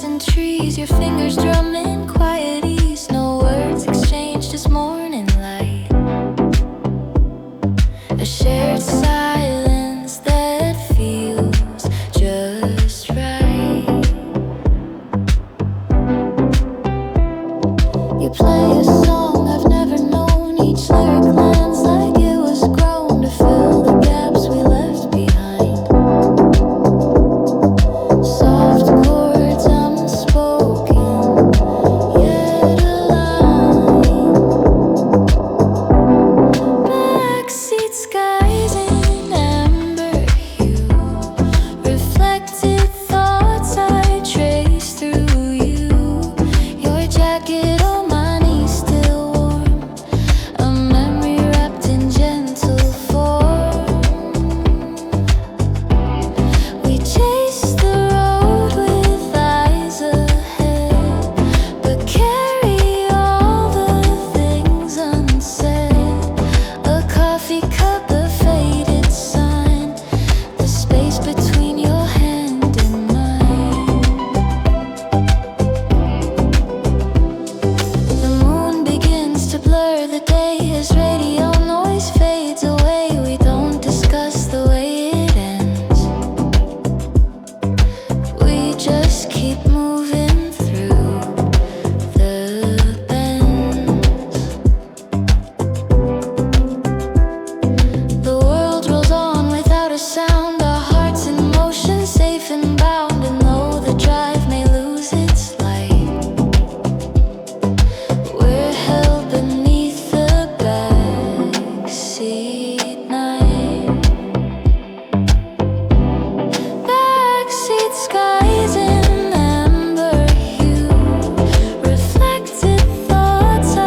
and trees, your fingers drumming quiet ease. No words exchanged, just morning light. A shared silence that feels just right. You play a song I've never known. Each lyric lands like it was grown to fill the gaps we left behind. Soft chords unspoken, yet aligned. Backseat skies in amber hue, reflected thoughts I trace through you. Your jacket on my knees still warm, a memory wrapped in gentle form. We chase the road with eyes ahead, but carry all the things unsaid. A coffee cup, a faded sign, the space between your hand and mine. The moon begins to blur the day as radio noise fades away. We don't discuss the way it ends. We just keep moving through the bends. The world rolls on without a sound, our hearts in motion, safe and bound. And though the drive may lose its light, we're held beneath the backseat night. Backseat skies in amber hue, reflected thoughts I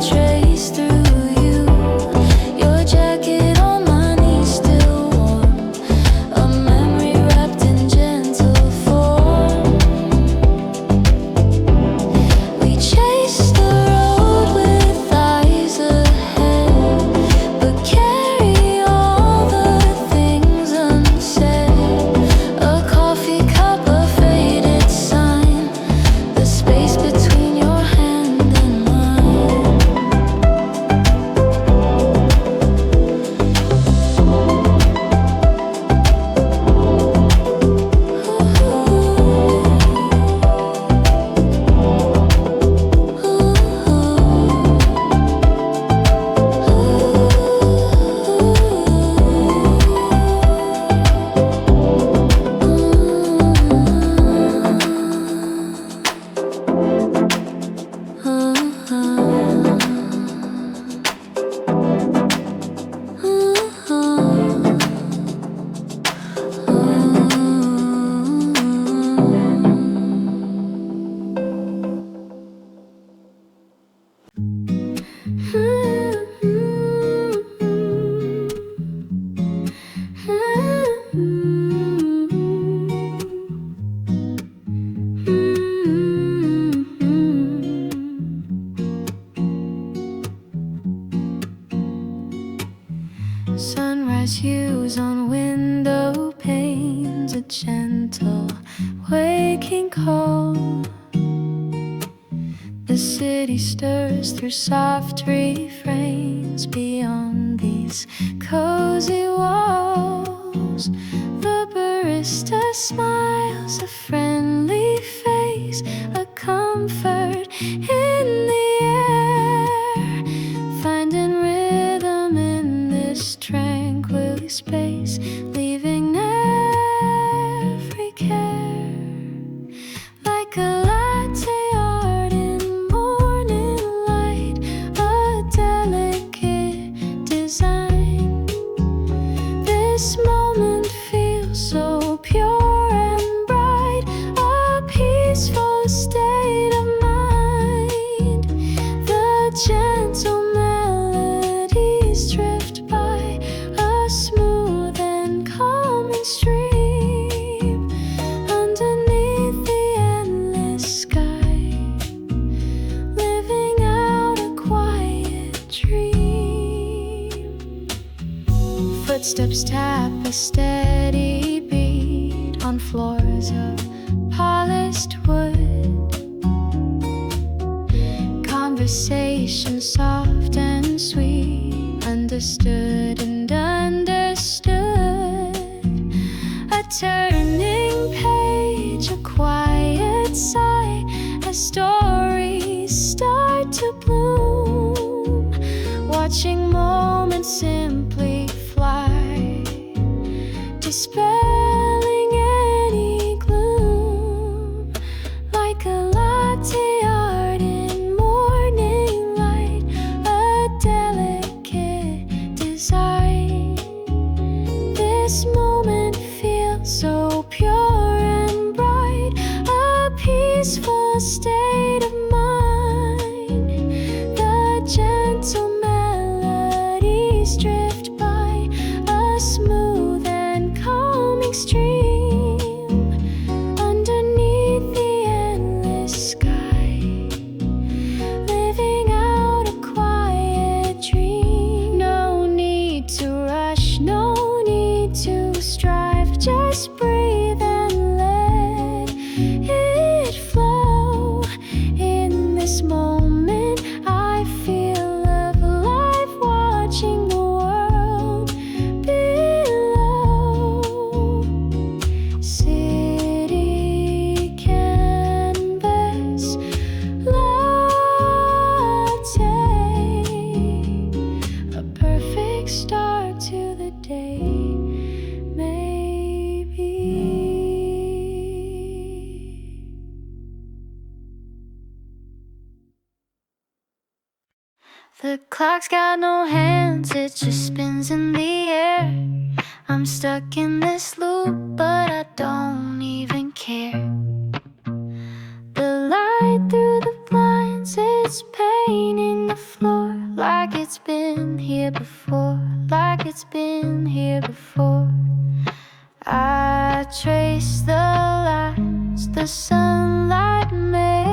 trace through you. Your jacket on my knees still warm, a memory wrapped in gentle form. We chase the road with eyes ahead, but carry all the things unsaid. A coffee cup, a faded sign, the space between your hand and mine. Sunrise hues on window panes, a gentle waking call. The city stirs through soft refrains beyond these cozy walls. The barista smiles, a friendly face, a comfort in the air. Finding rhythm in this tranquil space, leaving every care. Like a latte art in morning light, a delicate design. This moment feels so pure and bright, a peaceful state of mind. The gentle melodies drift by, a smooth and calming stream. Underneath the endless sky, living out a quiet dream. Footsteps tap a steady beat on floors of polished wood. Conversation soft and sweet, understood and understood. A turning page, a quiet sigh, as stories start to bloom. Watching moments simply fly, dispelling any gloom. Like a latte art in morning light, a delicate design. This moment feels so pure and bright, a peaceful state of mind. The gentle melodies drift by, a smooth and calming stream underneath the endless sky, living out a quiet dream. No need to rush, no need to strive, just breathe and let it flow. In this moment I feel alive, watching the world below. City canvas latte, a perfect start to the day, maybe. The clock's got no hands, it just spins in the air. I'm stuck in this loop, but I don't even care. The light through the blinds, it's painting the floor like it's been here before, like it's been here before. I trace the lines the sunlight made,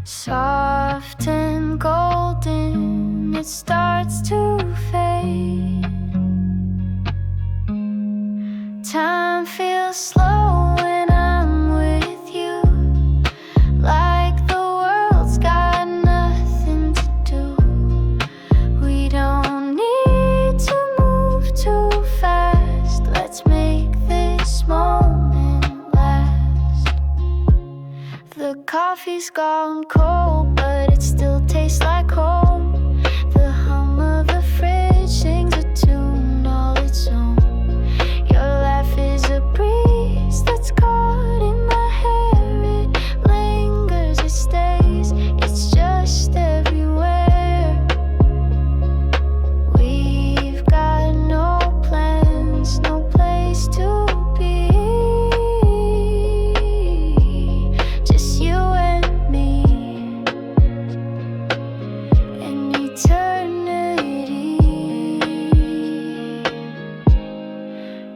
soft and golden, it starts to fade. Time feels slow when I'm with you, like the world's got nothing to do. We don't need to move too fast, let's make this moment last. The coffee's gone cold, but it still tastes like home. The hum of the fridge sings a tune all its own. Your laugh is a breeze that's caught in my hair. It lingers, it stays, it's just everywhere. We've got no plans, no place to be, just you and me, an eternity.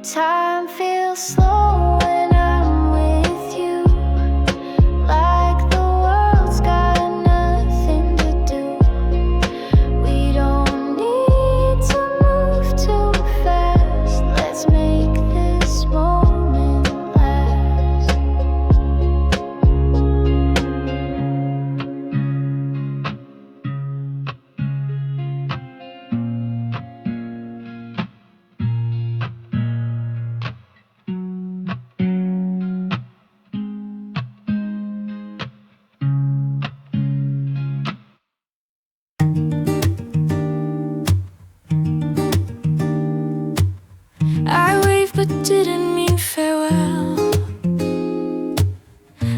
Time feels slow when I'm with you, like the world's got nothing to do. We don't need to move too fast, let's make this moment last. I waved but didn't mean farewell,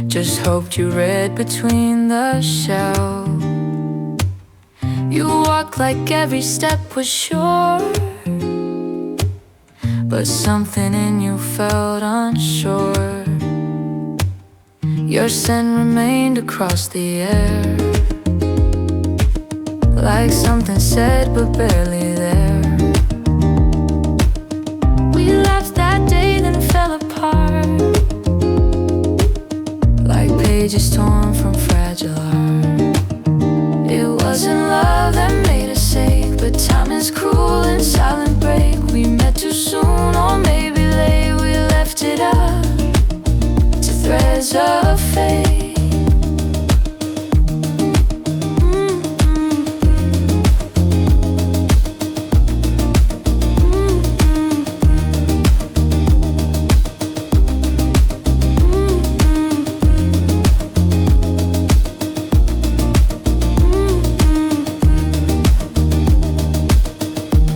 just hoped you read between the shells. You walked like every step was sure, but something in you felt unsure. Your scent remained across the air, like something said but barely there. We laughed that day, then fell apart, like pages torn from fragile art. It wasn't love that made us ache, but time is cruel and silent break. We met too soon, or maybe as a fate.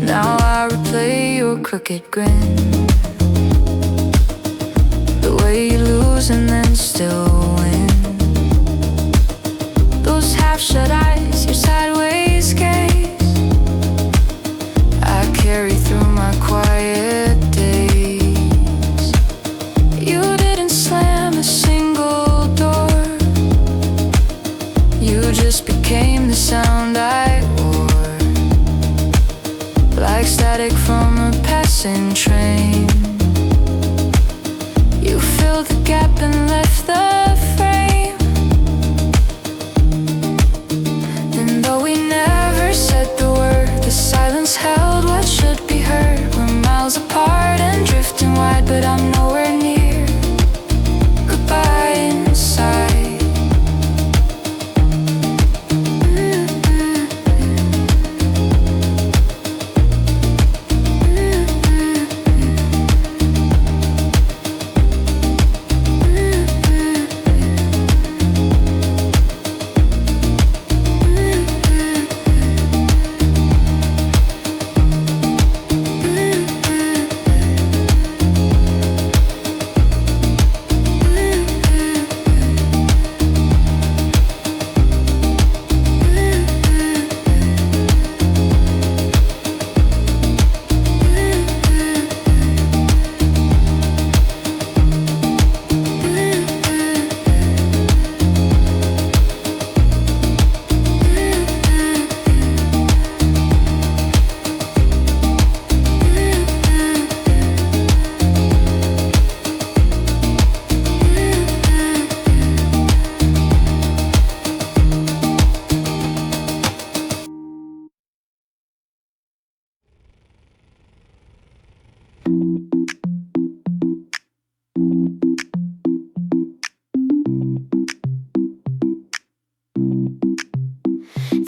Now I replay your crooked grin, the way you lose and then still win. Those half-shut eyes, your sideways gaze, I carry through my quiet days. You didn't slam a single door, you just became the sound I wore, like static from a passing train. You filled the gap and left the frame. And though we never said the word, the silence held what should be heard. We're miles apart and drifting wide, but I'm nowhere near goodbye inside.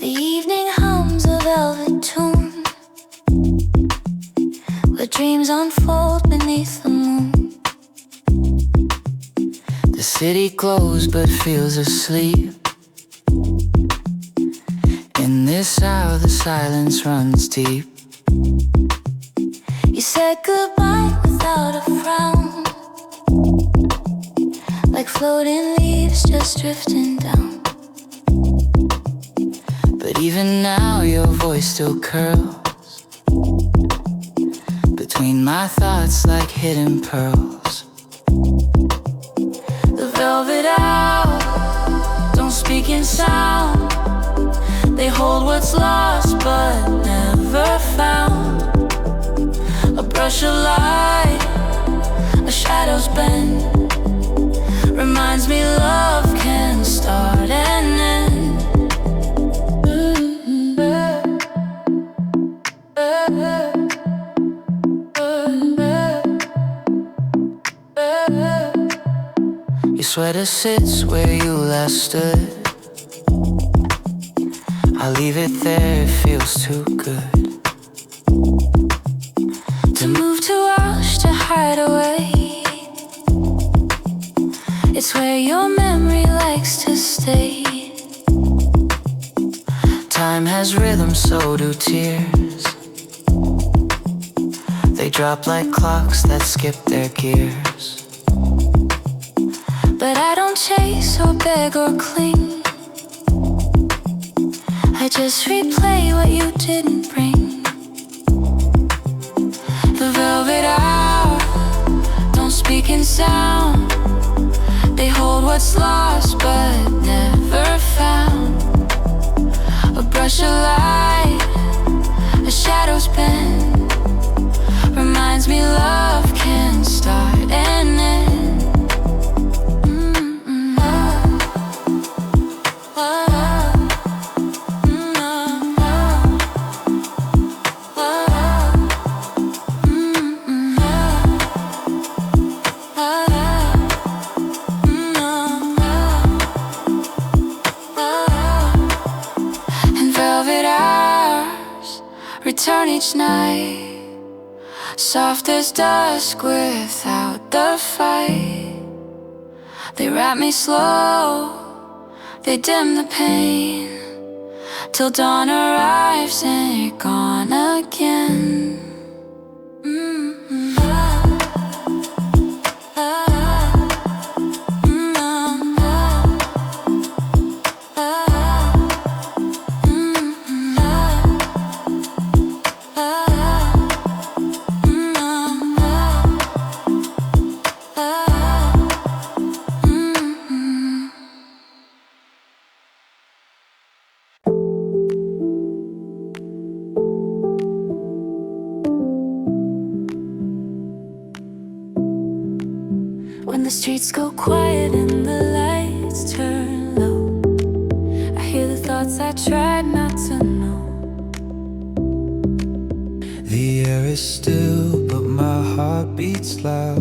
The evening hums a velvet tune, where dreams unfold beneath the moon. The city glows but feels asleep. In this hour the silence runs deep. You said goodbye without a frown, like floating leaves just drifting down. But even now your voice still curls between my thoughts like hidden pearls. The velvet hour don't speak in sound, they hold what's lost but never found. A brush of light, a shadow's bend, reminds me love can start and end. Your sweater sits where you last stood, I'll leave it there, it feels too good to move, to rush, to hide away. It's where your memory likes to stay. Time has rhythm, so do tears. They drop like clocks that skip their gears. But I don't chase or beg or cling, I just replay what you didn't bring. The velvet hour don't speak in sound, they hold what's lost but never found. A brush of light, a shadow's bend, reminds me love can start and end. turn each night, soft as dusk without the fight. They wrap me slow, they dim the pain, till dawn arrives and you're gone again. When the streets go quiet and the lights turn low, I hear the thoughts I tried not to know. The air is still, but my heart beats loud.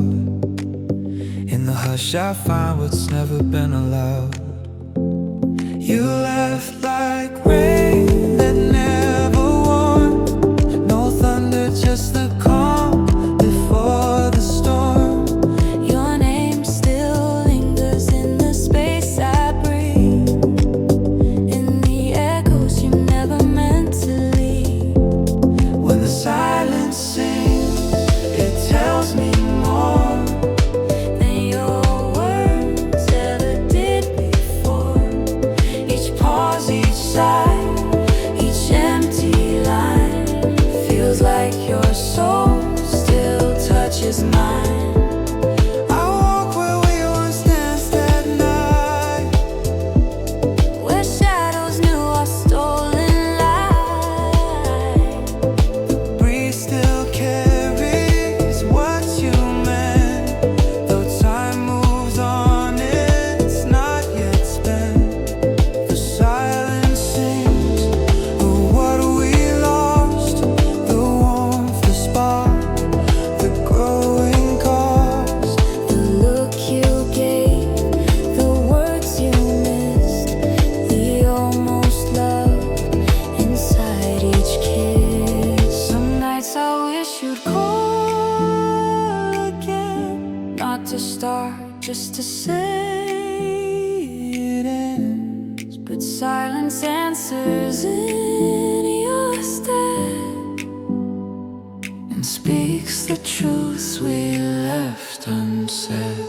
In the hush I find what's never been allowed. You left like rain that never warned. No thunder, just the calm before the storm. Just to say it ends, but silence answers in your stead and speaks the truths we left unsaid.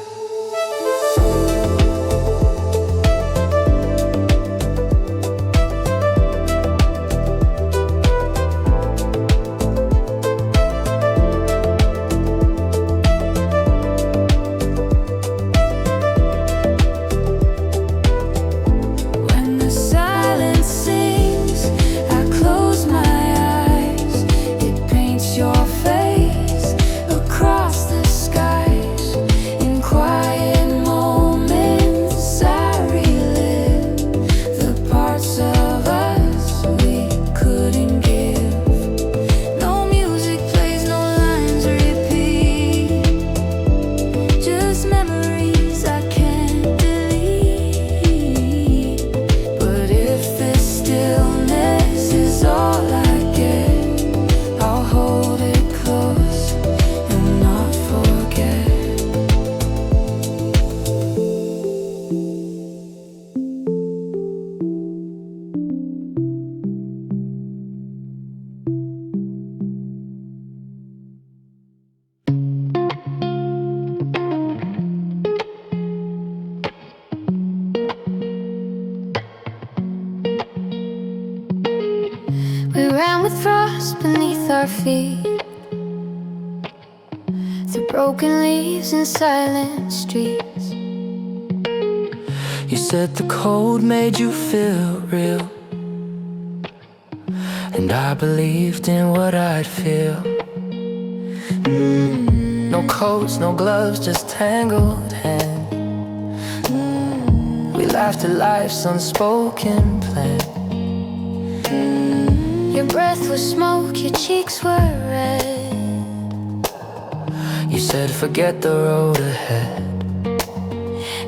With frost beneath our feet, through broken leaves and silent streets. You said the cold made you feel real, and I believed in what I'd feel. No coats, no gloves, just tangled hands. We laughed at life's unspoken plan. Your breath was smoke, your cheeks were red. You said forget the road ahead,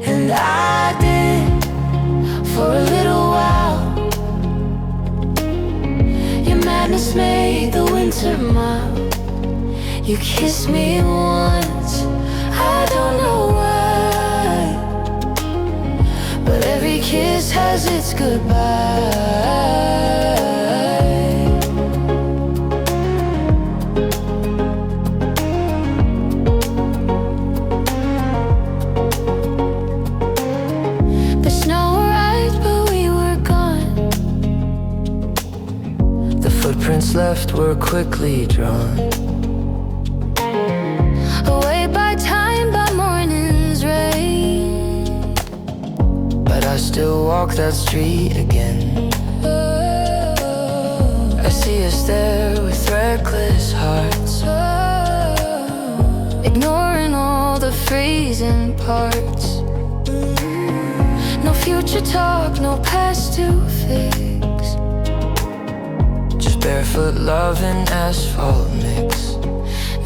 and I did for a little while. Your madness madness made the winter mild. You kissed me once, I don't know why, but every kiss has its goodbye. The snow arrived, but we were gone. The footprints left were quickly drawn, away by time, by morning's rain. But I still walk that street again. I see us there with reckless hearts, ignoring all the freezing parts. No future talk, no past to fix, just barefoot love and asphalt mix.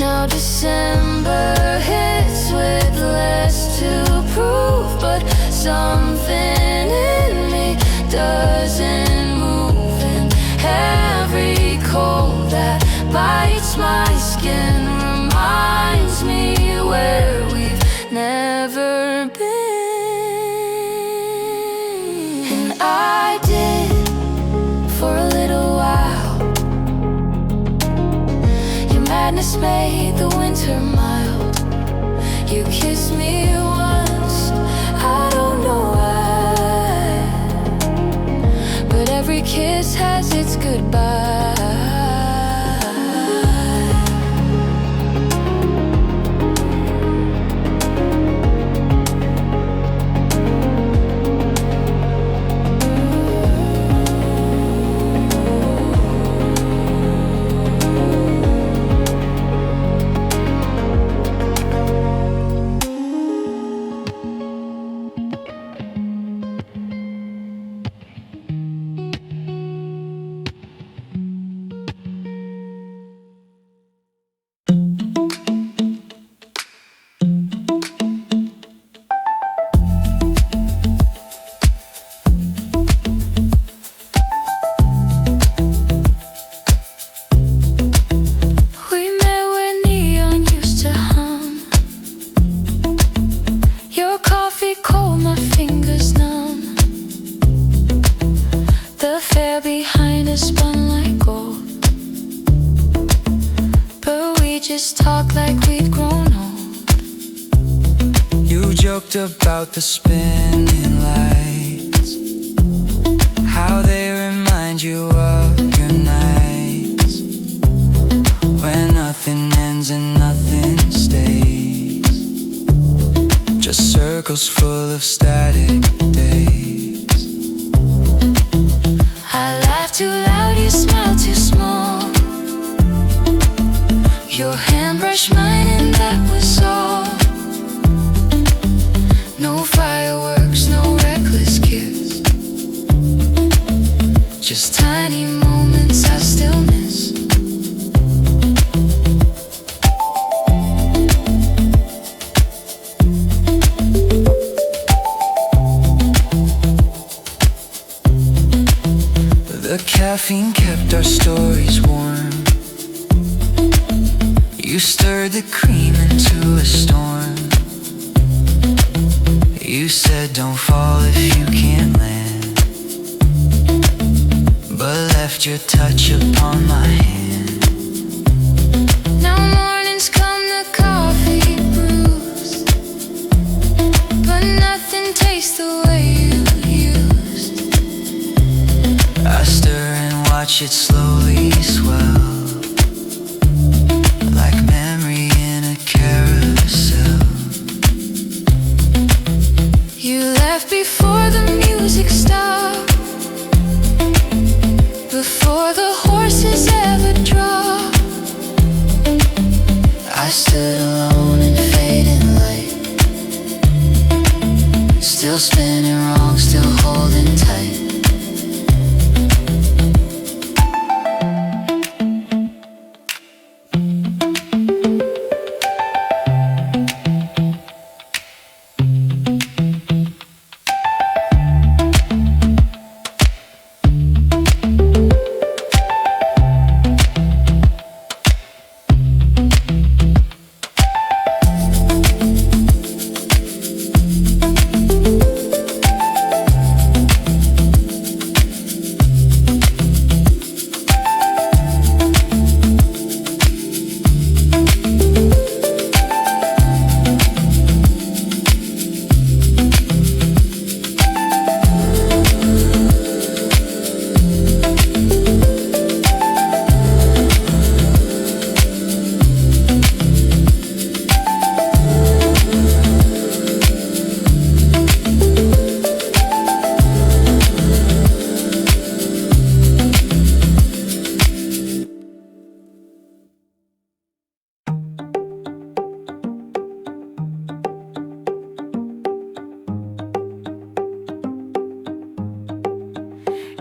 Now December hits with less to prove, but something in me doesn't move, and every cold that bites my skin reminds me where we've never been. And I did for a little while. Your madness made the winter mild. You kissed me once, I don't know why, but every kiss has its goodbye. About the spinning lights, how they remind you of your nights, when nothing ends and nothing stays, just circles full of static days. I laugh too loud, you smile too small. Your hand brushed mine and that was all. No fireworks, no reckless kiss, just tiny moments I still miss. The caffeine kept our stories warm. You stirred the cream into a storm. You said don't fall if you can't land, but left your touch upon my hand. Now mornings come, the coffee brews, but nothing tastes the way you used. I stir and watch it slowly swell, like memory in a carousel. You left before the music stopped, before the horses ever dropped. I stood alone in fading light, still spinning wrong, still holding tight.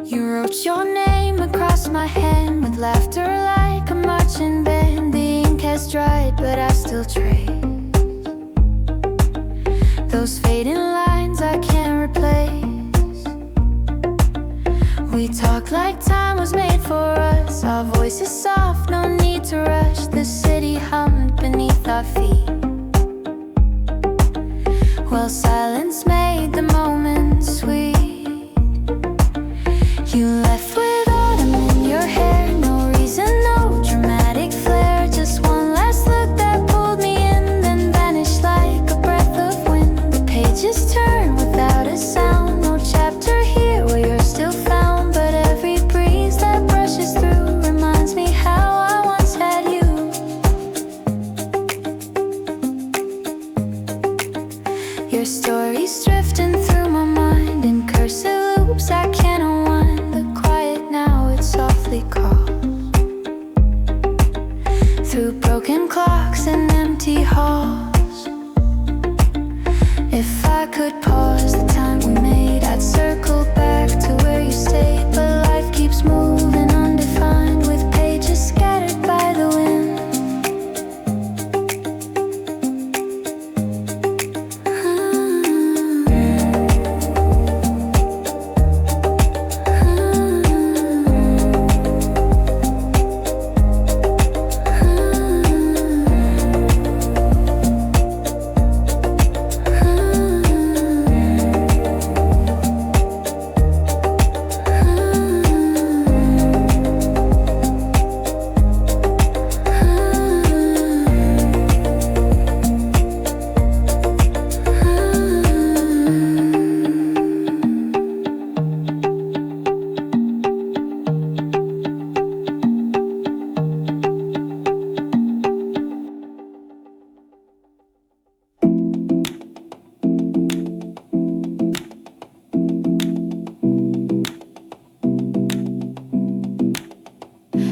You wrote your name across my hand with laughter like a marching band. The ink has dried, but I still trace those fading lines I can't replace. We talk like time was made for us. Our voices soft, no need to rush. The city hummed beneath our feet. Well, silence made the moment sweet. You left with autumn in your hair. No reason, no dramatic flair. Just one last look that pulled me in, then vanished like a breath of wind. The pages turn without a sound. No chapter here where you're still found, but every breeze that brushes through reminds me how I once had you. Your story's drifting through my mind in cursive loops I can't unwind. The quiet now, it softly calls through broken clocks and empty halls. If I could pause the time we made, I'd circle back to where you stayed. But life keeps moving undefined, with pages scattered by the wind.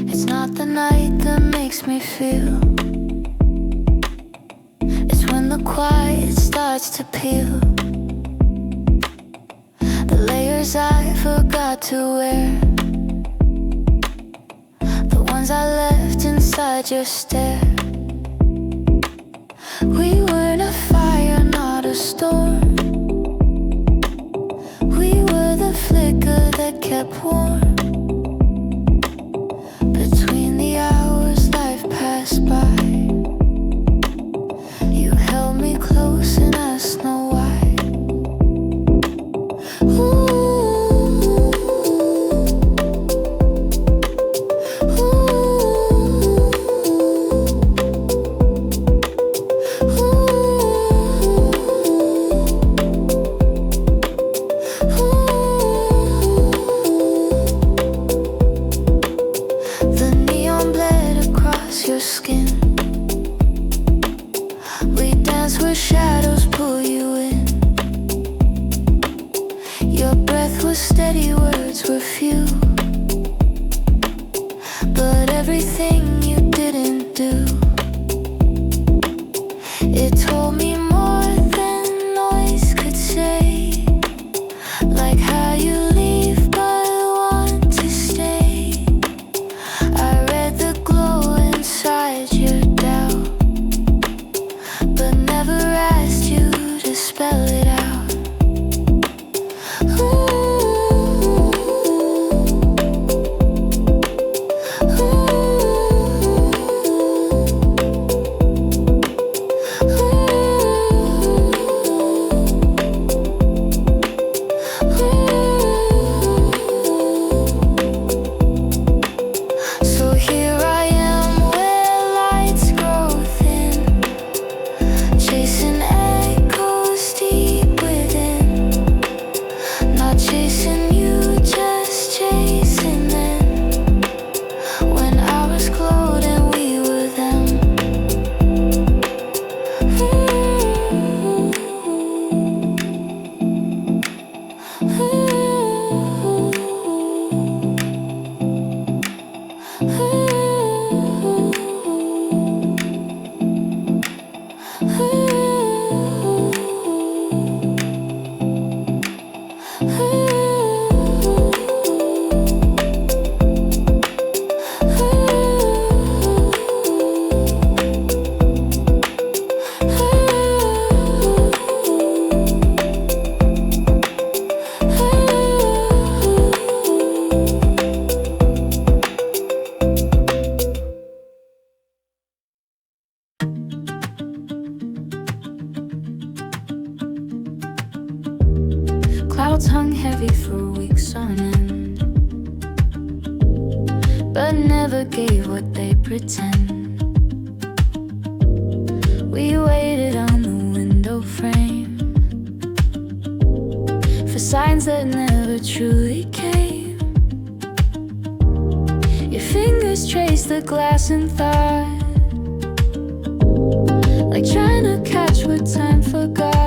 It's not the night that makes me feel. It's when the quiet starts to peel. The layers I forgot to wear, the ones I left inside your stare. We weren't a fire, not a storm. We were the flicker that kept warm. Between the hours life passed by, you held me close and asked no why. Ooh, the neon bled across your skin. We dance where shadows pull you in. Your breath was steady, words were few, but everything you didn't do, it told me more than noise could say. Like how you leave but want to stay. I read the glow inside your doubt, but never asked you to spell it out. So here I am where lights grow thin, chasing echoes deep within. Not chasing you, just chasing them. When hours glowed and we were them. Ooh. hung heavy for weeks on end, but never gave what they pretend. We waited on the window frame for signs that never truly came. Your fingers traced the glass and thought, like trying to catch what time forgot.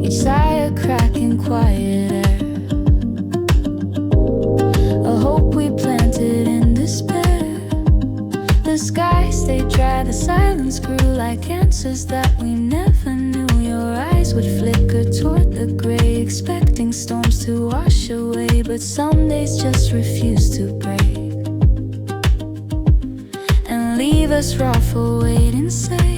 Each sigh a crack in quiet air, a hope we planted in despair. The sky stayed dry, the silence grew like answers that we never knew. Your eyes would flicker toward the gray, expecting storms to wash away, but some days just refuse to break and leave us raw for wait and say.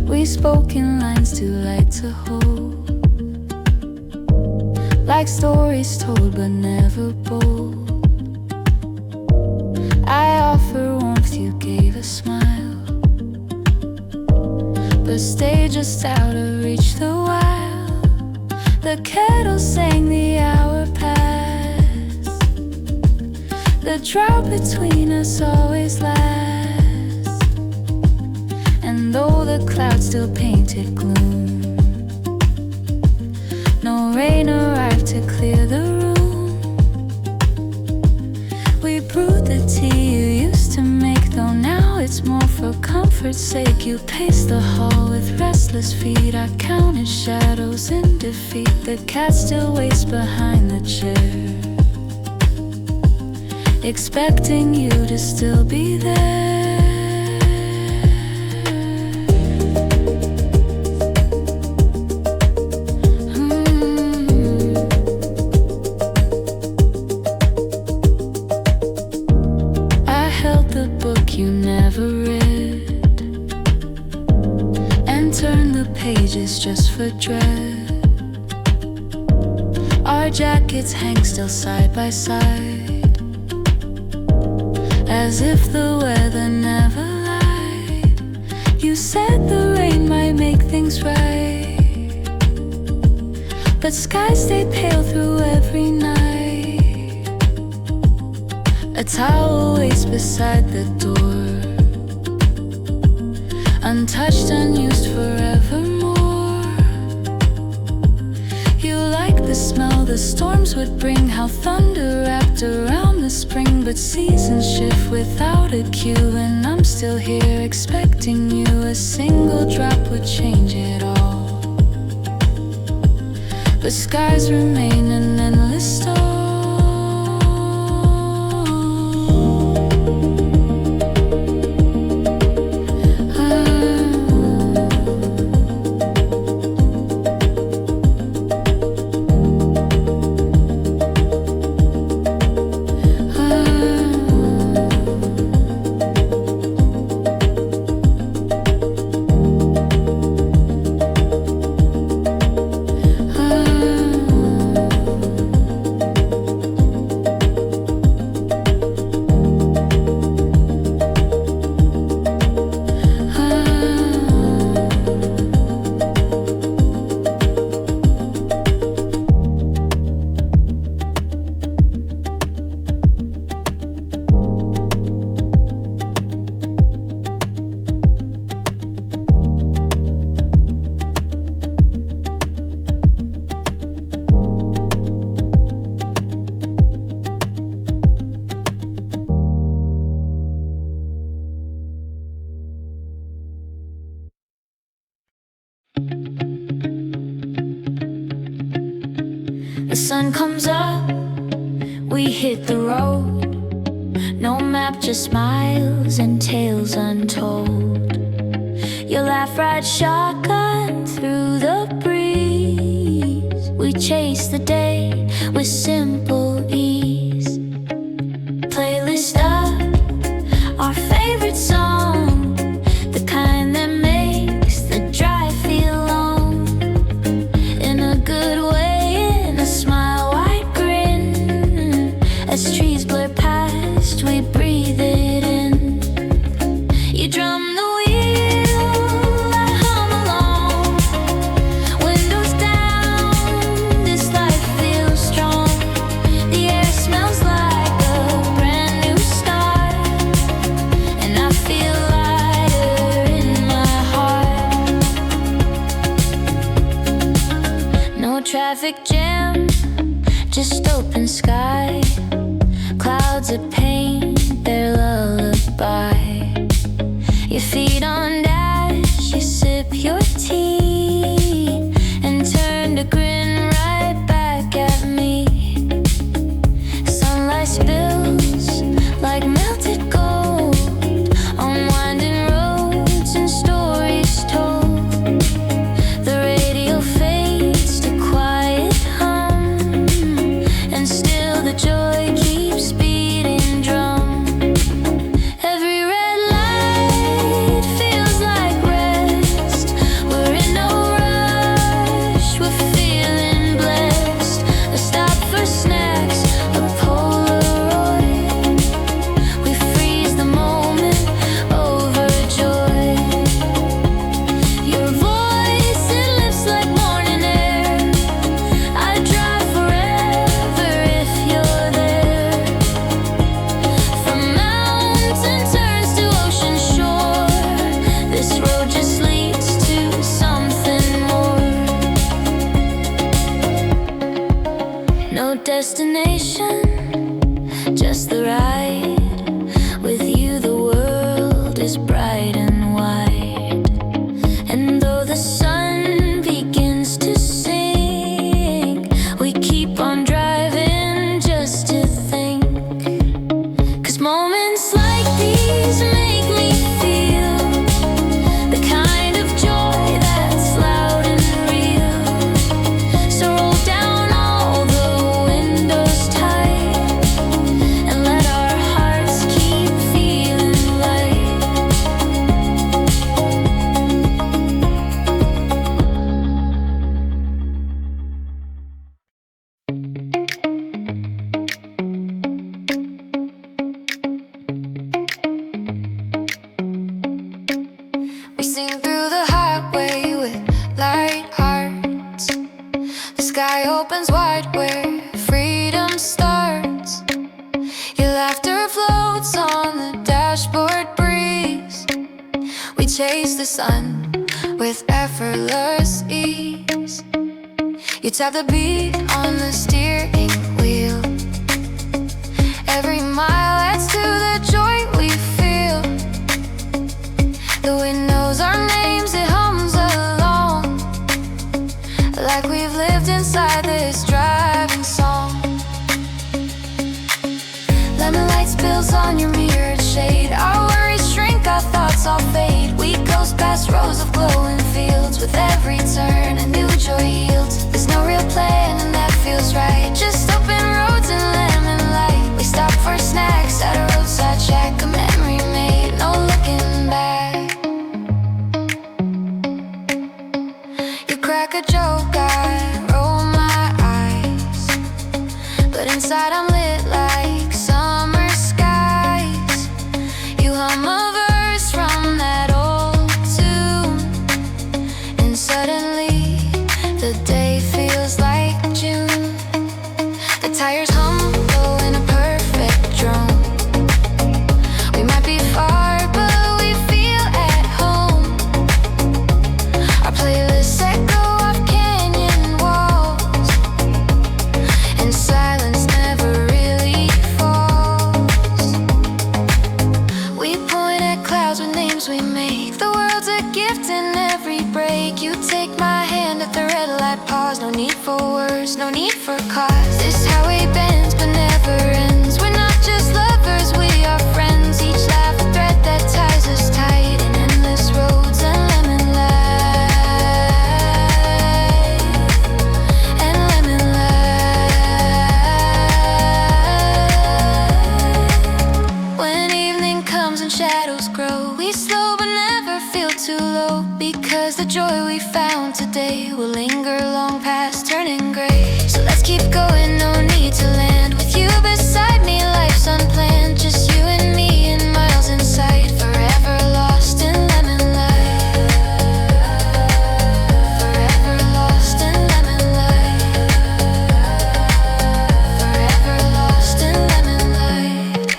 We spoke in lines too light to hold, like stories told but never bold. I offer warmth, you gave a smile, but stay just out of reach the while the kettle sang, the hour passed. The drought between us always lasts, and though the clouds still painted gloom, no rain arrived to clear the room. We brewed the tea you used to make, though now it's more for comfort's sake. You paced the hall with restless feet, I counted shadows in defeat. The cat still waits behind the chair, expecting you to still be there. You never read, and turned the pages just for dread. Our jackets hang still side by side, as if the weather never lied. You said the rain might make things right, but skies stayed pale through every night. A towel waits beside the door, untouched, unused forevermore. You like the smell the storms would bring, how thunder wrapped around the spring. But seasons shift without a cue, and I'm still here expecting you. A single drop would change it all, but skies remain an endless storm. The sun comes up, we hit the road. No map, just smiles and tales untold. You laugh, ride shotgun through the breeze. We chase the day with simple ease. Playlist up, our favorite song, the kind that makes the drive feel long. In a good way, in a smile, white just open sky. Clouds of paint, their lullaby. You feed on dash, you sip your tea, and turn to grin right back at me. Sunlight spills like melted gold on winding roads and stories told. The radio fades to quiet hum, and still the joy keeps beating drum. Every red light feels like rest. We're in no rush, we're feeling blessed. A stop for snacks, a Polaroid. We freeze the moment, overjoyed. Your voice, it lifts like morning air. I'd drive forever if you're there. From mountain turns to ocean shore, this road just leads to something more. No destination, just the ride. With you the world is bright and wide. And though the sun begins to sink, we keep on driving just to think. 'Cause moments like these make me feel the kind of joy that's loud and real. So roll down all the windows tight, and let our hearts keep feeling light. We sing through the highway with light hearts. The sky opens wide where freedom starts. Your laughter floats on the dashboard breeze. We chase the sun with effortless ease. You tap the beat on the steering wheel. Every mile adds to the joy we feel. The wind knows our names, it hums along, like we've lived inside this driving song. Lemon light spills on your mirrored shade. Our worries shrink, our thoughts all fade. We coast past rows of glowing fields. With every turn a new joy yields. There's no real plan and that feels right. Just open roads and lemon light. We stop for snacks at a roadside shack. A memory made, no looking back. You crack a joke, I roll my eyes, but inside I'm lit like summer skies. You hum a verse from that old tune, and suddenly the day feels like June. The tires hum, go in a perfect drone. We might be far, but we feel at home. Our playlists echo off canyon walls, and silence never really falls. We point at clouds with names we make. The world's a gift in every break. You take my hand at the red light, pause. No need for words, no need for cause. This highway bends but never ends. We're not just lovers, we are friends. Each laugh a thread that ties us tight in endless roads and lemon light. And lemon light. When evening comes and shadows grow, we slow but never feel too low. Because the joy we found today will linger long past turning gray. So let's keep going, no need to land. With you beside me, life's unplanned. Just you and me and miles in sight. Forever lost in lemon light. Forever lost in lemon light. Forever lost in lemon light.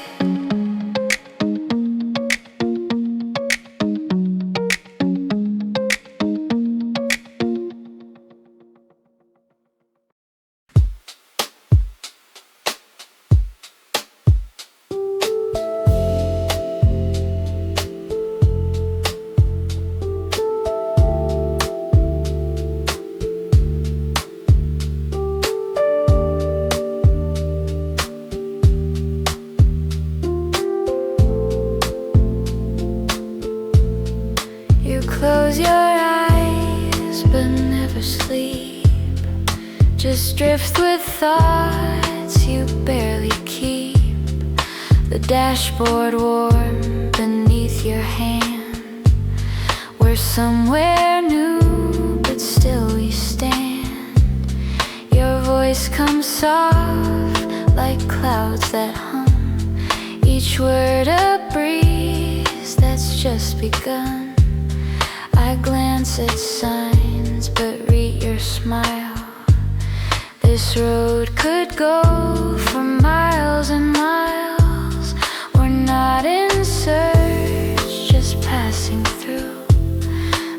just drift with thoughts you barely keep. The dashboard warm beneath your hand. We're somewhere new, but still we stand. Your voice comes soft like clouds that hum. Each word a breeze that's just begun. I glance at signs but read your smile. This road could go for miles and miles. We're not in search, just passing through.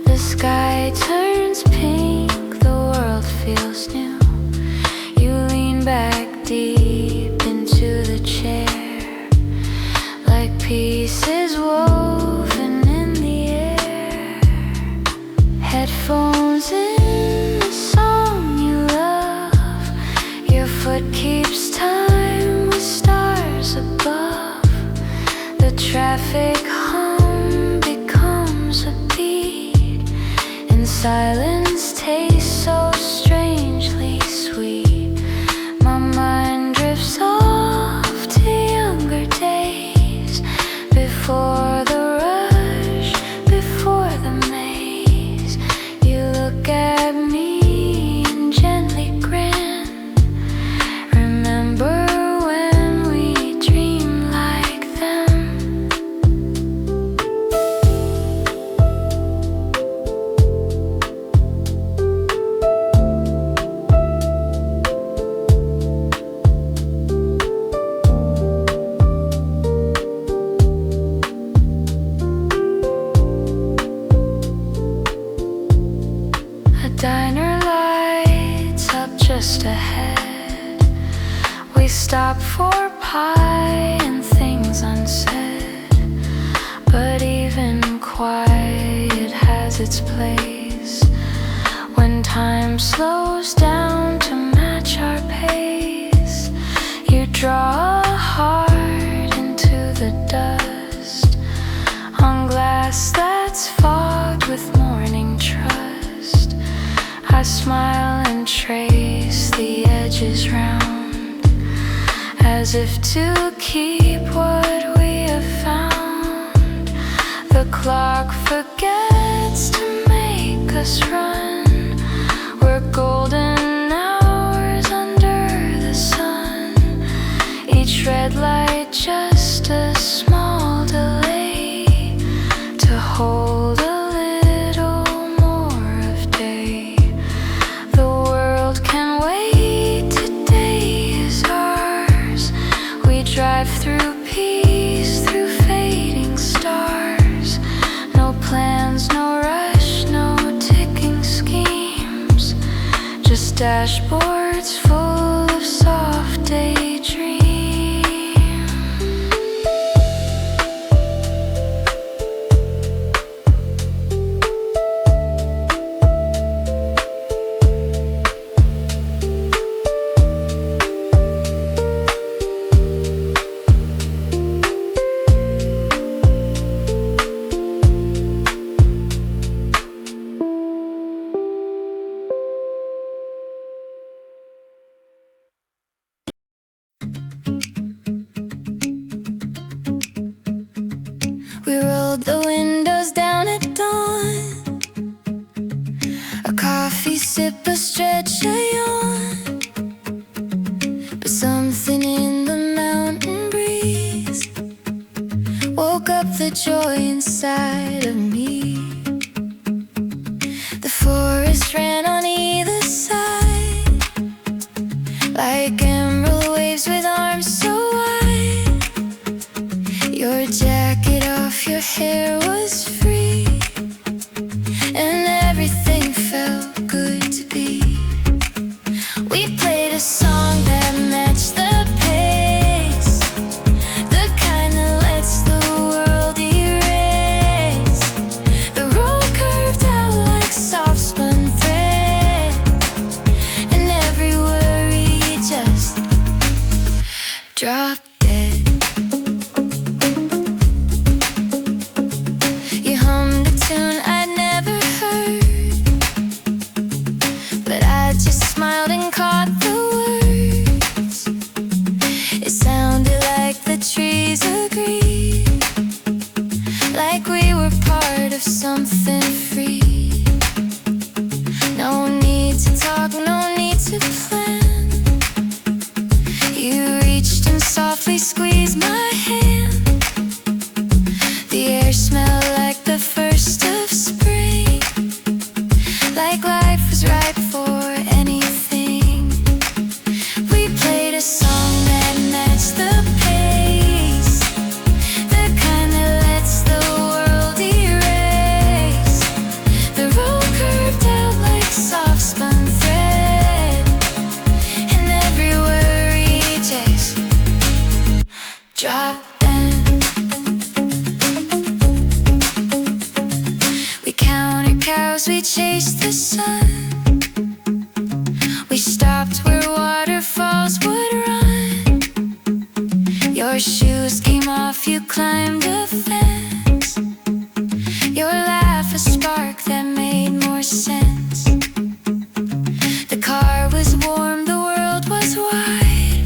The sky turns pink, the world feels new. You lean back deep into the chair, like pieces woven in the air. Headphones in the song you love. Your foot keeps time with stars above. The traffic hum becomes a beat, and silence tastes so strangely sweet. My mind drifts off to younger days, before the rush, before the maze. You look at me and gently grin. Remember when we dreamed like them? A diner lights up just ahead. We stop for pie and things unsaid, but even quiet has its place. When time slows down to match our pace, you draw a heart into the dust, on glass that's fogged with morning trust. I smile and trace the edges round, as if to keep what we have found. The clock forgets to make us run. We're golden hours under the sun. Each red light just a small delay, to hold a little more of day. The world can wait, today is ours. We drive through peace, through fading stars. No plans, no rush, no ticking schemes, just dashboards full of soft daydreams. We rolled the windows down at dawn, a coffee sip, a stretch, a yawn. But something in the mountain breeze woke up the joy inside of me. The forest ran on either side, like emerald waves with arms so wide. Your jacket off, your hair was free, and everything felt good to be. We played a song that matched the pace, the kind that lets the world erase. The road curved out like soft spun thread, and every worry just dropped dead. You hummed a tune I'd never heard, but I just smiled and caught the sun. We stopped where waterfalls would run. Your shoes came off, you climbed a fence. Your laugh a spark that made more sense. The car was warm, the world was wide.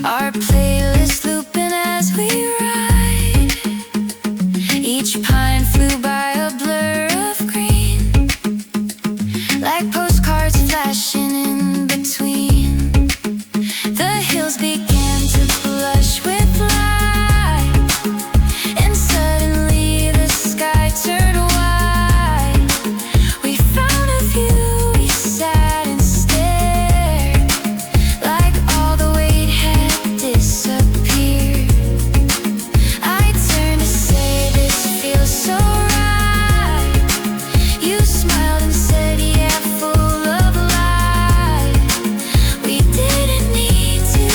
Our playlist looping as we ride. Each pine flew by a blur of green, like postcards flashing in between. The hills began to blush with light, and suddenly the sky turned white. We found a view, we sat and stared, like all the weight had disappeared. I turned to say, this feels so right. You smiled and said, yeah, full of life. We didn't need to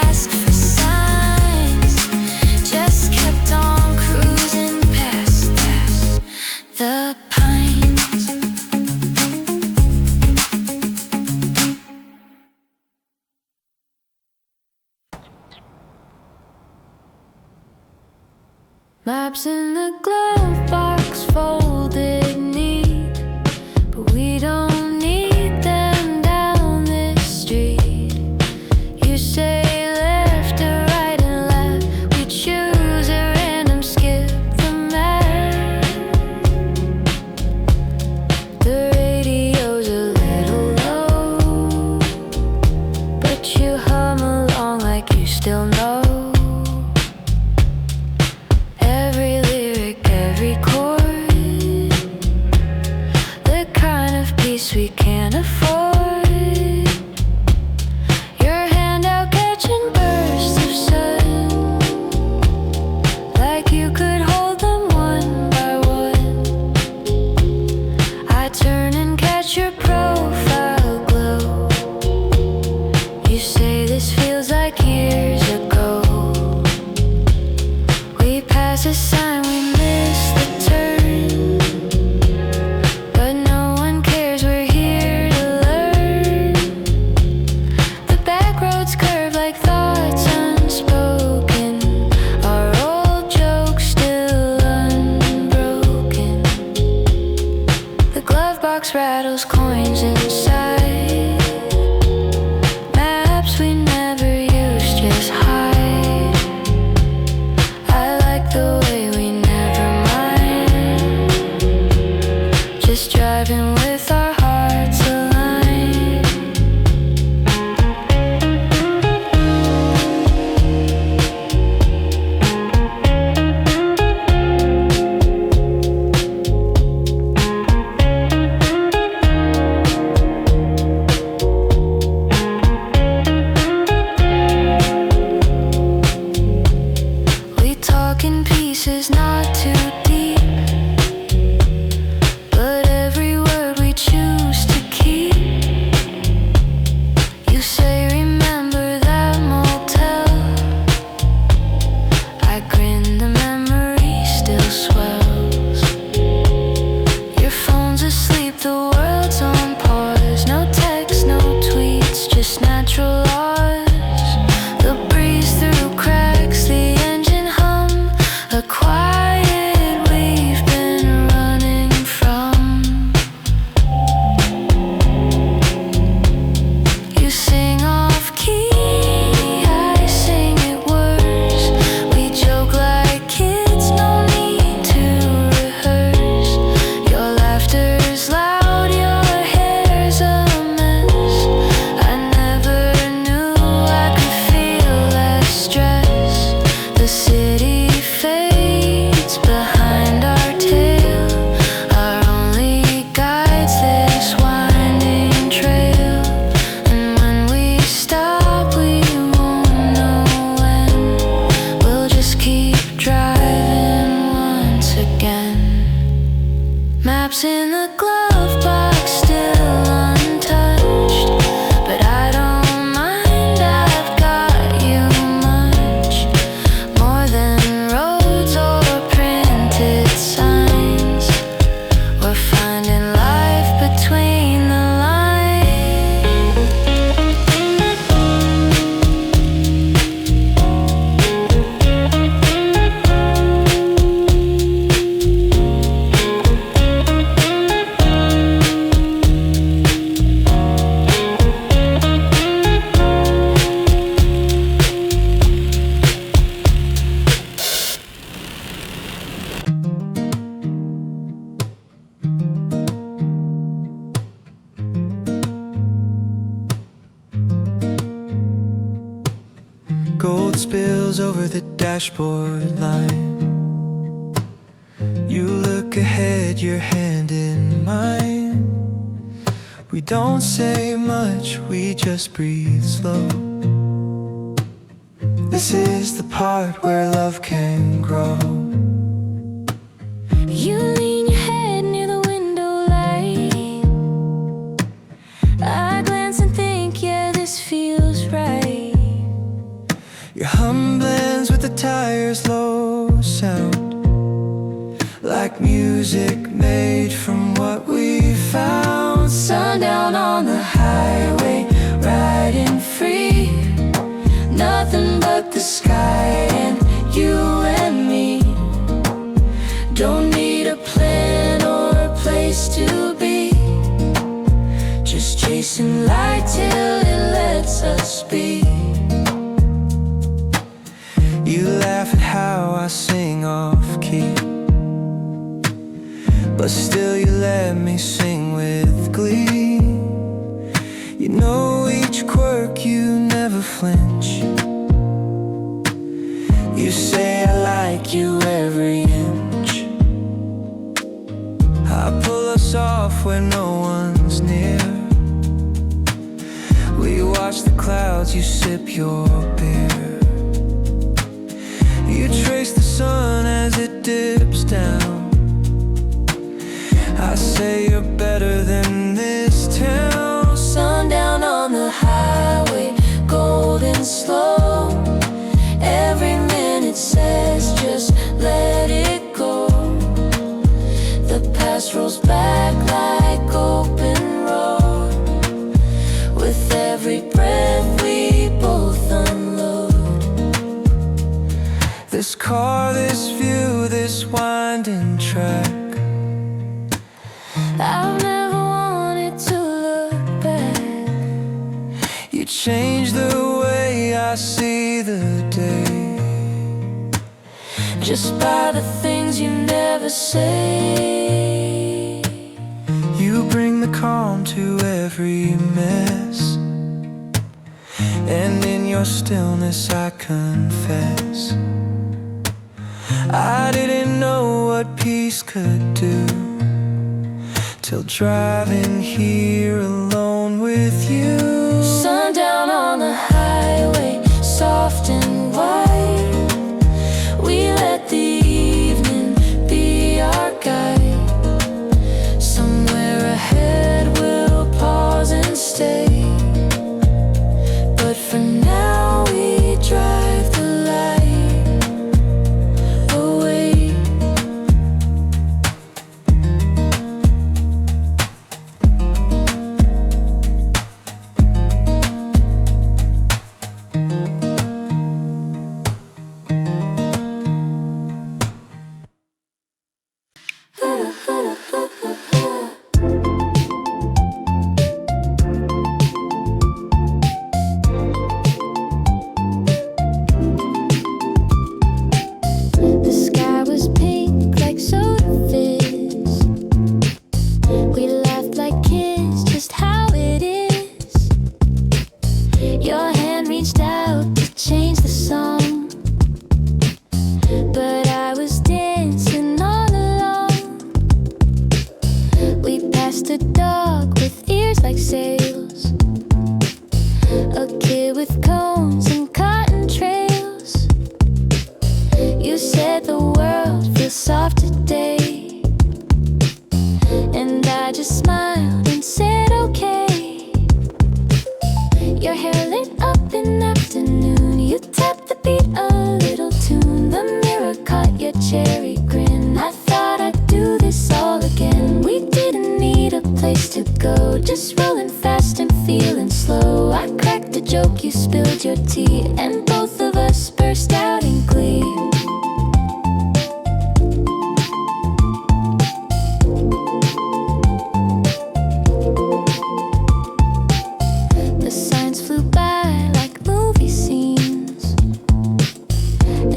ask for signs, just kept on cruising past the pines. Maps in the glove box folded neat, but we don't need them down this street. You say left or right and left, we choose a random, skip the map. The radio's a little low, but you hum along like you still know every lyric, every chord, the kind of peace we can't afford. Your hand out catching bursts of sun, like you could hold them one by one. I turn and catch your profile glow. You say this feels like years ago. Gold spills over the dashboard line. You look ahead, your hand in mine. We don't say much, we just breathe slow. This is the part where love can grow. You lean your head near the window light. I glance and think, yeah, this feels right. Your hum blends with the tire's low sound, like music made from what we found. Sundown on the highway, riding free. Nothing but the sky and you and me. Don't need a plan or a place to be. Just chasing light till it lets us be. You laugh at how I sing off key, but still you let me sing with glee. You know each quirk, you never flinch. You say I like you every inch. I pull us off when no one's near. We watch the clouds, you sip your beer. You trace the sun as it dips down. I say you're better than this town. Sundown on the highway, golden slow. Every minute says just let it go. The past rolls back like open road. With every breath we both unload. This car, this view, this winding track. I've never wanted to look back. You change the way I see the day, Just by the things you never say. you bring the calm to every mess, and in your stillness I confess I didn't know what peace could do, till driving here alone with you. Sundown on the highway, soft and white. We let the evening be our guide. Somewhere ahead we'll pause and stay. But for now we drive the light away. The sky was pink like soda fizz. We laughed like kids, just how it is. Your hand reached out to change the song, but I was dancing all along. We passed a dog with ears like sails, a kid with cones and cotton trails. You said the world feels soft today, and I just smiled and said okay. Your hair lit up in afternoon. You tapped the beat a little tune. The mirror caught your cherry grin. I thought I'd do this all again. We didn't need a place to go, just rolling fast and feeling slow. I cracked a joke, you spilled your tea, and both of us burst out in glee. The signs flew by like movie scenes,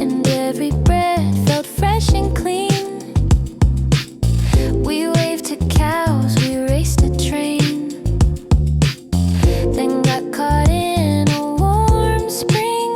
and every breath felt fresh and clean. We waved to cows, we raced a train, then got caught in a warm spring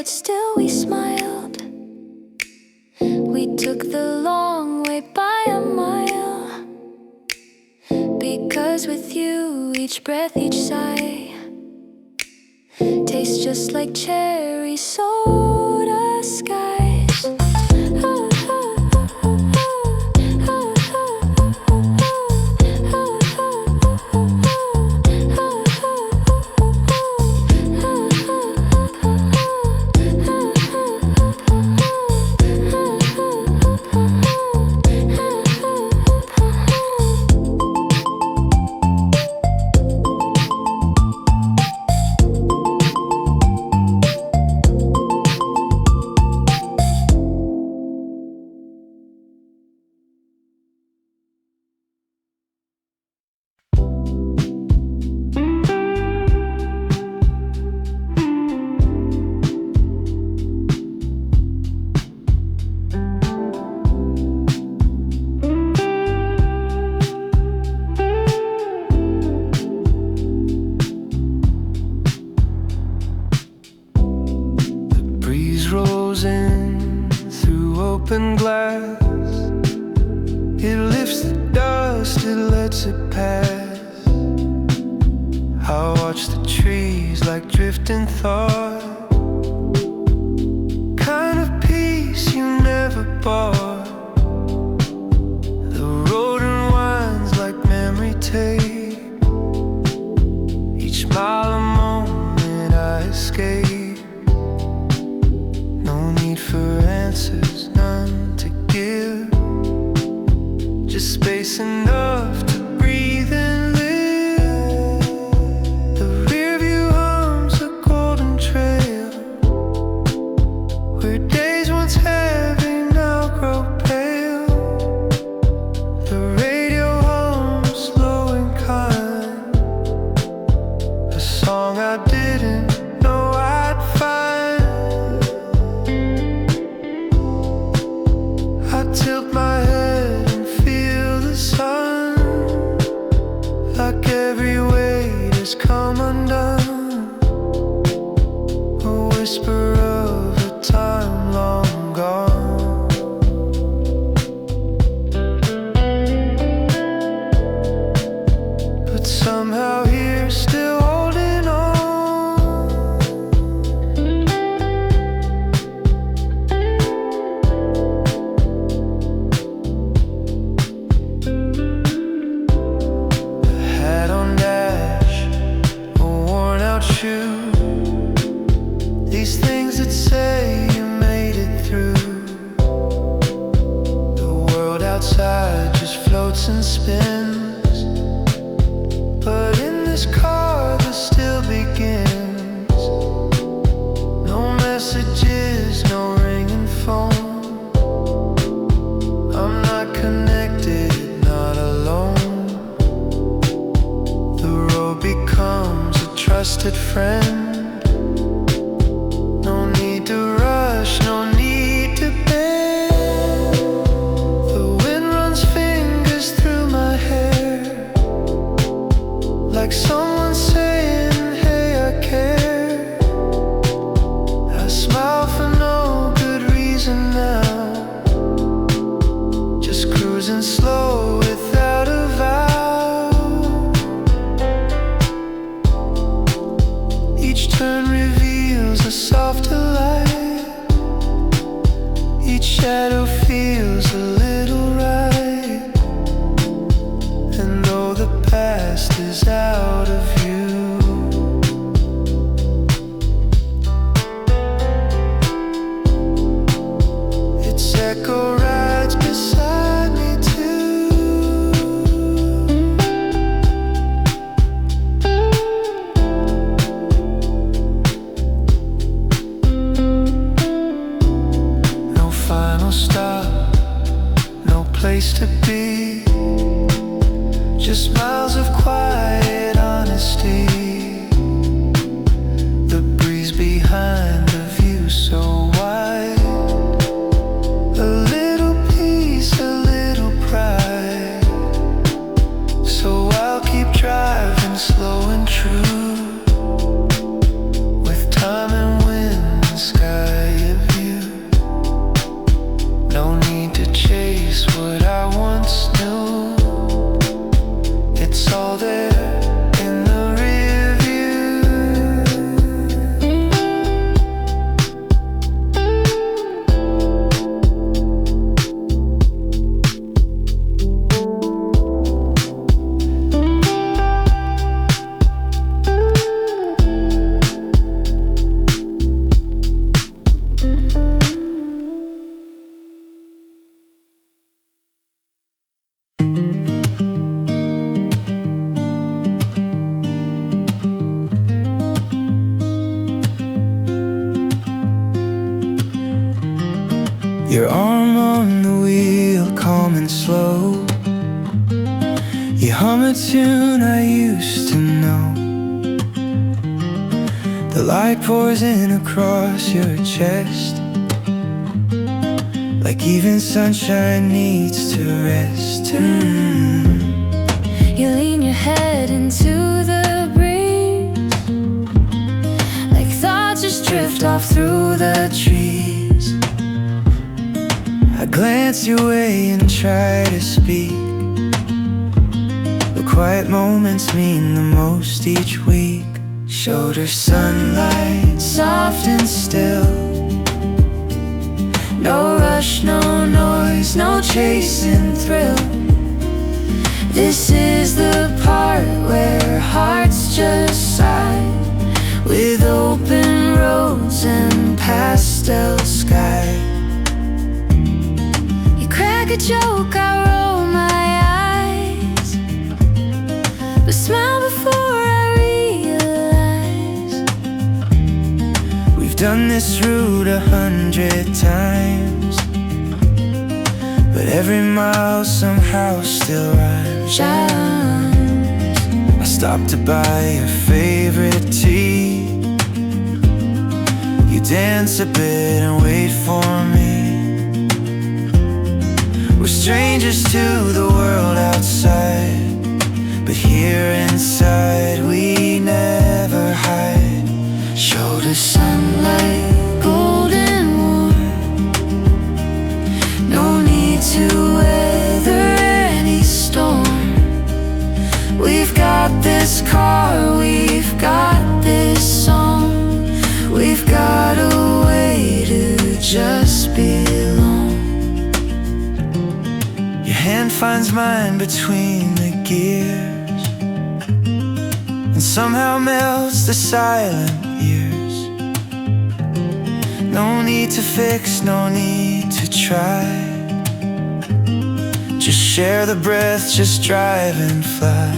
but still we smiled. We took the long way by a mile, because with you each breath, each sigh tastes just like cherry soda skies. Open glass, it lifts the dust, it lets it pass. I watch the trees like drifting thought, kind of peace you never bought. The road unwinds like memory tape, each mile a moment I escape. No need for answers, none to give, just space enough to breathe and live. The rear view hums a golden trail, where days once heavy now grow pale. The radio hums slow and kind, a song I didn't know I'd find. I tilt my head and feel the sun, like every weight has come undone. A whisper of a time long gone. But somehow here, still holding on. Shoe. These things that say you made it through. The world outside just floats and spins, but in this car this still begins. No messages, no ringing phone. I'm not connected, not alone. The road becomes trusted friend. No need to rush, no need to bend. The wind runs fingers through my hair, like someone saying, hey, I care. I smile for no good reason now, just cruising slow without a vow. Each turn reveals a softer light, each shadow feels a little right. And though the past is out of view, its echo rides beside me too. Stop, no place to be, just miles of quiet honesty. Your arm on the wheel, calm and slow. You hum a tune I used to know. The light pours in across your chest, like even sunshine needs to rest. You lean your head into the breeze, like thoughts just drift off through the trees. I glance your way and try to speak. The quiet moments mean the most each week. Shoulder sunlight, soft and still. No rush, no noise, no chasing thrill. This is the part where hearts just sigh, with open roads and pastel sky. You crack a joke, I roll my eyes, but smile before I realize we've done this route 100 times, but every mile somehow still rhymes. I stopped to buy your favorite tea. You dance a bit and wait for me. We're strangers to the world outside, but here inside we never hide. Shoulder sunlight, golden warm. No need to weather any storm. We've got this car, we've got this song. We've got a way to just belong. Your hand finds mine between the gears, and somehow melts the silent years. No need to fix, no need to try. Just share the breath, just drive and fly.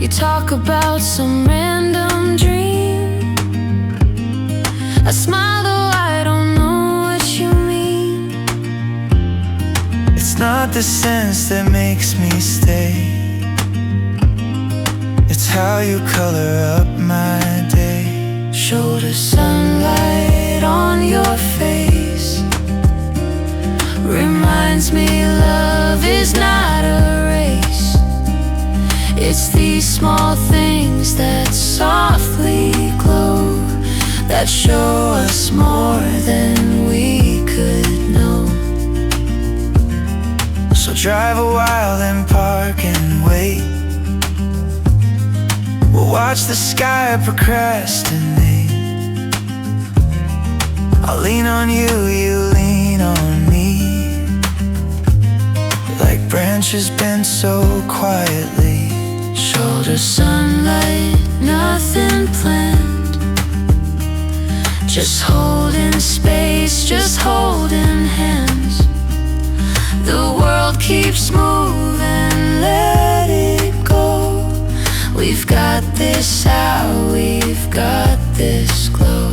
You talk about some random dream. I smile though I don't know what you mean. It's not the sense that makes me stay, it's how you color up my day. Shoulder sunlight on your face reminds me love is not a race. It's these small things that softly glow, that show us more than we could know. So drive a while, then park and wait. We'll watch the sky procrastinate. I'll lean on you, you lean on me, like branches bent so quietly. Shoulder sunlight, nothing planned, just holding space, just holding hands. The world keeps moving, let it go. We've got this out, we've got this glow.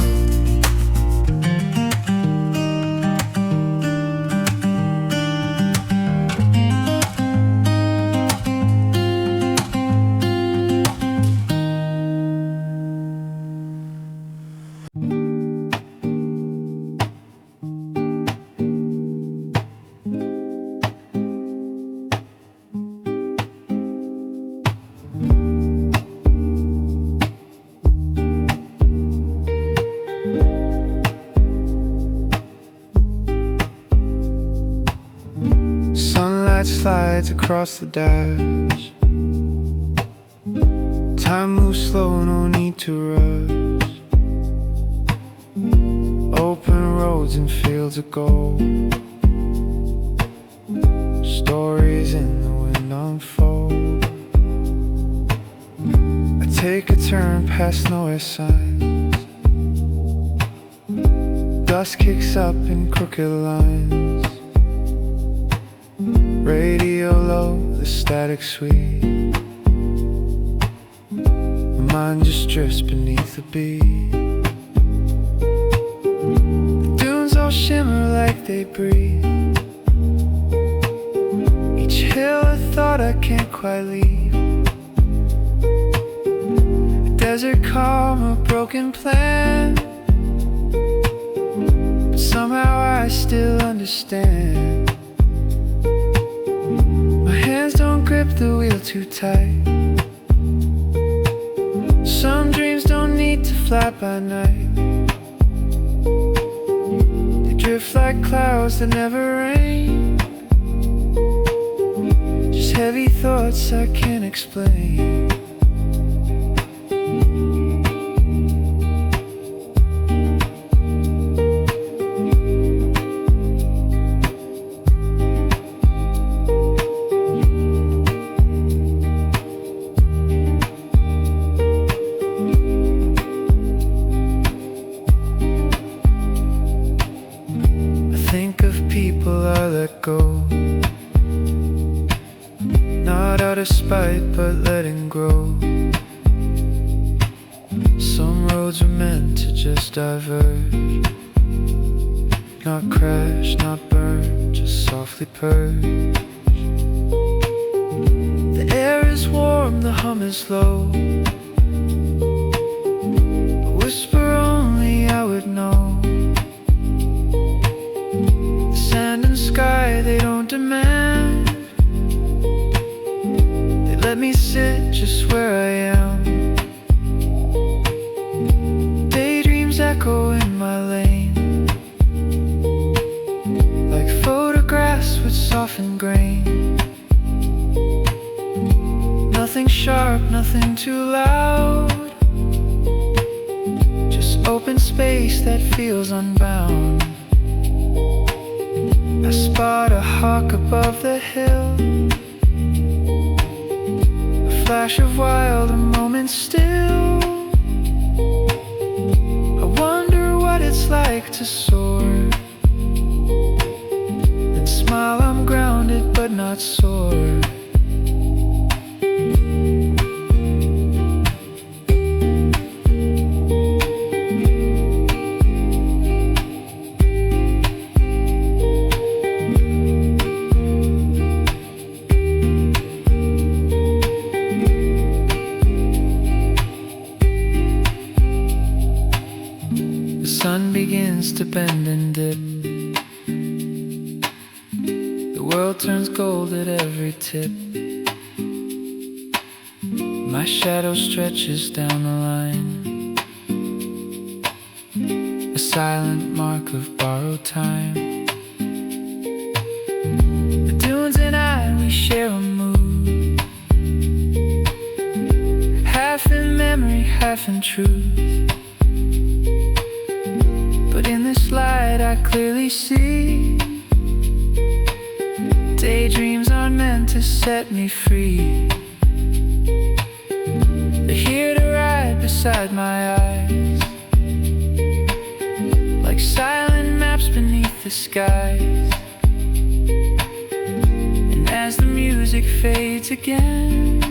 Slides across the dash. Time moves slow, no need to rush. Open roads and fields of gold. Stories in the wind unfold. I take a turn past nowhere signs. Dust kicks up in crooked lines. Radio low, the static sweet. My mind just drifts beneath the beat. The dunes all shimmer like they breathe. Each hill a thought I can't quite leave. A desert calm, a broken plan, but somehow I still understand. My hands don't grip the wheel too tight. Some dreams don't need to fly by night. They drift like clouds that never rain. Just heavy thoughts I can't explain. Go, not out of spite but letting grow. Some roads were meant to just diverge, not crash, not burn, just softly purge. The air is warm, the hum is low. A whisper only I would know. Sand and sky, they don't demand. They let me sit just where I am. Daydreams echo in my lane, like photographs with softened grain. Nothing sharp, nothing too loud, just open space that feels unbound. I spot a hawk above the hill, a flash of wild, a moment still. I wonder what it's like to soar, and smile I'm grounded but not sore. The sun begins to bend and dip. The world turns gold at every tip. My shadow stretches down the line, a silent mark of borrowed time. The dunes and I, we share a mood, half in memory, half in truth. But in this light I clearly see, daydreams aren't meant to set me free. They're here to ride beside my eyes, like silent maps beneath the skies. And as the music fades again,